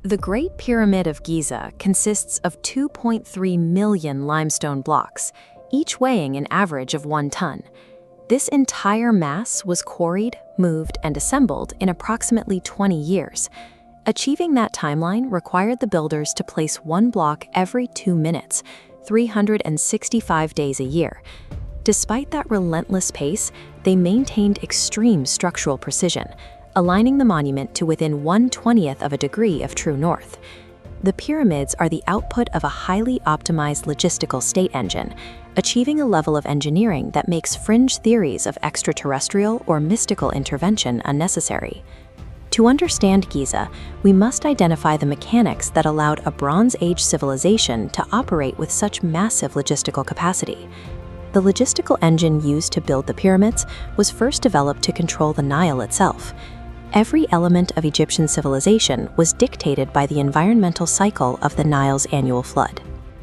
The Great Pyramid of Giza consists of 2.3 million limestone blocks, each weighing an average of 1 ton. This entire mass was quarried, moved, and assembled in approximately 20 years. Achieving that timeline required the builders to place one block every 2 minutes, 365 days a year. Despite that relentless pace, they maintained extreme structural precision, aligning the monument to within 1/20th of a degree of true north. The pyramids are the output of a highly optimized logistical state engine, achieving a level of engineering that makes fringe theories of extraterrestrial or mystical intervention unnecessary. To understand Giza, we must identify the mechanics that allowed a Bronze Age civilization to operate with such massive logistical capacity. The logistical engine used to build the pyramids was first developed to control the Nile itself. Every element of Egyptian civilization was dictated by the environmental cycle of the Nile's annual flood.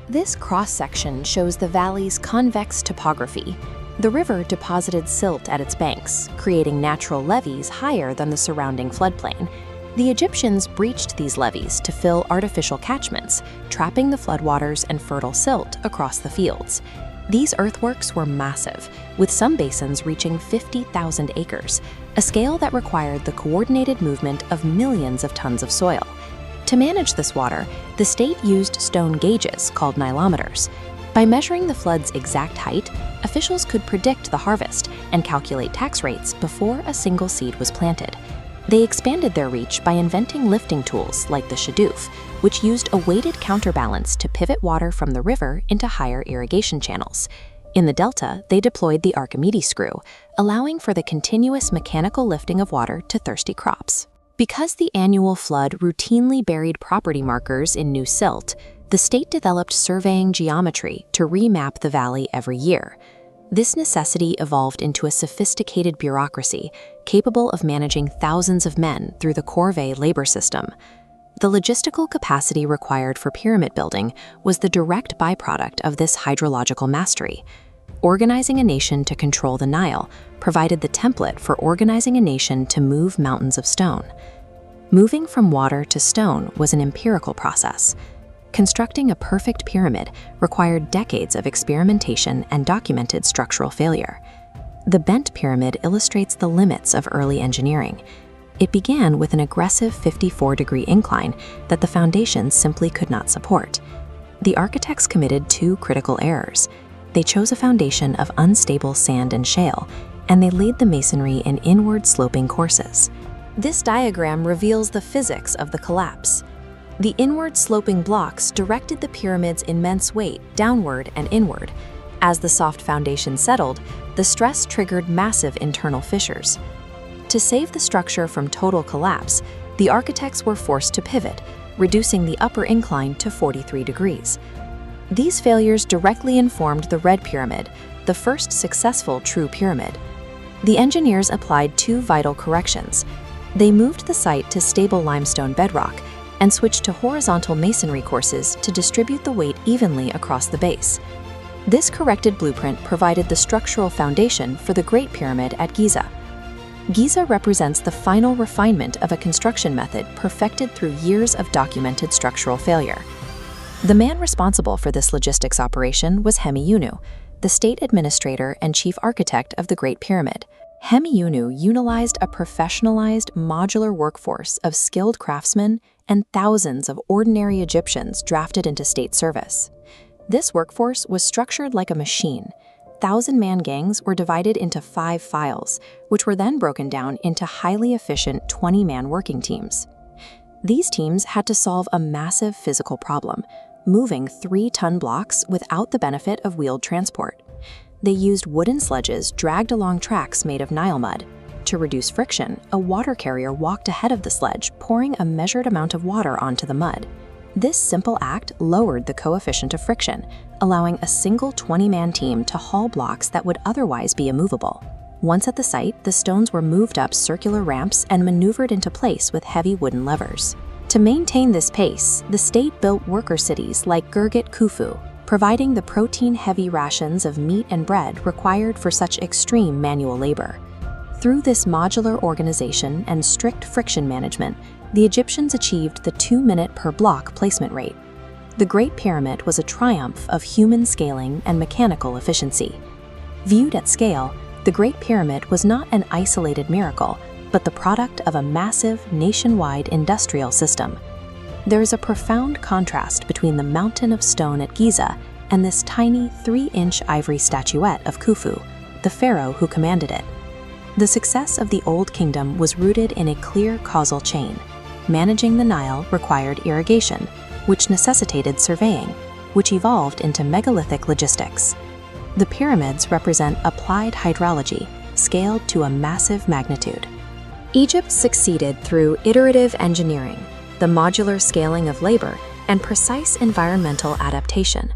This cross-section shows the valley's convex topography. The river deposited silt at its banks, creating natural levees higher than the surrounding floodplain. The Egyptians breached these levees to fill artificial catchments, trapping the floodwaters and fertile silt across the fields. These earthworks were massive, with some basins reaching 50,000 acres, a scale that required the coordinated movement of millions of tons of soil. To manage this water, the state used stone gauges called nilometers. By measuring the flood's exact height, officials could predict the harvest and calculate tax rates before a single seed was planted. They expanded their reach by inventing lifting tools like the shadoof, which used a weighted counterbalance to pivot water from the river into higher irrigation channels. In the delta, they deployed the Archimedes screw, allowing for the continuous mechanical lifting of water to thirsty crops. Because the annual flood routinely buried property markers in new silt, the state developed surveying geometry to remap the valley every year. This necessity evolved into a sophisticated bureaucracy capable of managing thousands of men through the Corvée labor system. The logistical capacity required for pyramid building was the direct byproduct of this hydrological mastery. Organizing a nation to control the Nile provided the template for organizing a nation to move mountains of stone. Moving from water to stone was an empirical process. Constructing a perfect pyramid required decades of experimentation and documented structural failure. The bent pyramid illustrates the limits of early engineering. It began with an aggressive 54-degree incline that the foundations simply could not support. The architects committed 2 critical errors. They chose a foundation of unstable sand and shale, and they laid the masonry in inward-sloping courses. This diagram reveals the physics of the collapse. The inward-sloping blocks directed the pyramid's immense weight downward and inward. As the soft foundation settled, the stress triggered massive internal fissures. To save the structure from total collapse, the architects were forced to pivot, reducing the upper incline to 43 degrees. These failures directly informed the Red Pyramid, the first successful true pyramid. The engineers applied 2 vital corrections. They moved the site to stable limestone bedrock and switched to horizontal masonry courses to distribute the weight evenly across the base. This corrected blueprint provided the structural foundation for the Great Pyramid at Giza. Giza represents the final refinement of a construction method perfected through years of documented structural failure. The man responsible for this logistics operation was Hemiunu, the state administrator and chief architect of the Great Pyramid. Hemiunu utilized a professionalized, modular workforce of skilled craftsmen and thousands of ordinary Egyptians drafted into state service. This workforce was structured like a machine. 1,000-man gangs were divided into 5 files, which were then broken down into highly efficient 20-man working teams. These teams had to solve a massive physical problem, moving 3-ton blocks without the benefit of wheeled transport. They used wooden sledges dragged along tracks made of Nile mud. To reduce friction, a water carrier walked ahead of the sledge, pouring a measured amount of water onto the mud. This simple act lowered the coefficient of friction, allowing a single 20-man team to haul blocks that would otherwise be immovable. Once at the site, the stones were moved up circular ramps and maneuvered into place with heavy wooden levers. To maintain this pace, the state built worker cities like Girgit Khufu, providing the protein-heavy rations of meat and bread required for such extreme manual labor. Through this modular organization and strict friction management, the Egyptians achieved the 2-minute per block placement rate. The Great Pyramid was a triumph of human scaling and mechanical efficiency. Viewed at scale, the Great Pyramid was not an isolated miracle, but the product of a massive, nationwide industrial system. There is a profound contrast between the mountain of stone at Giza and this tiny 3-inch ivory statuette of Khufu, the pharaoh who commanded it. The success of the Old Kingdom was rooted in a clear causal chain. Managing the Nile required irrigation, which necessitated surveying, which evolved into megalithic logistics. The pyramids represent applied hydrology, scaled to a massive magnitude. Egypt succeeded through iterative engineering, the modular scaling of labor, and precise environmental adaptation.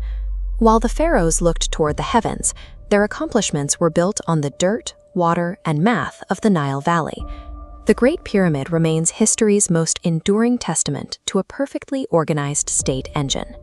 While the pharaohs looked toward the heavens, their accomplishments were built on the dirt, water, and math of the Nile Valley. The Great Pyramid remains history's most enduring testament to a perfectly organized state engine.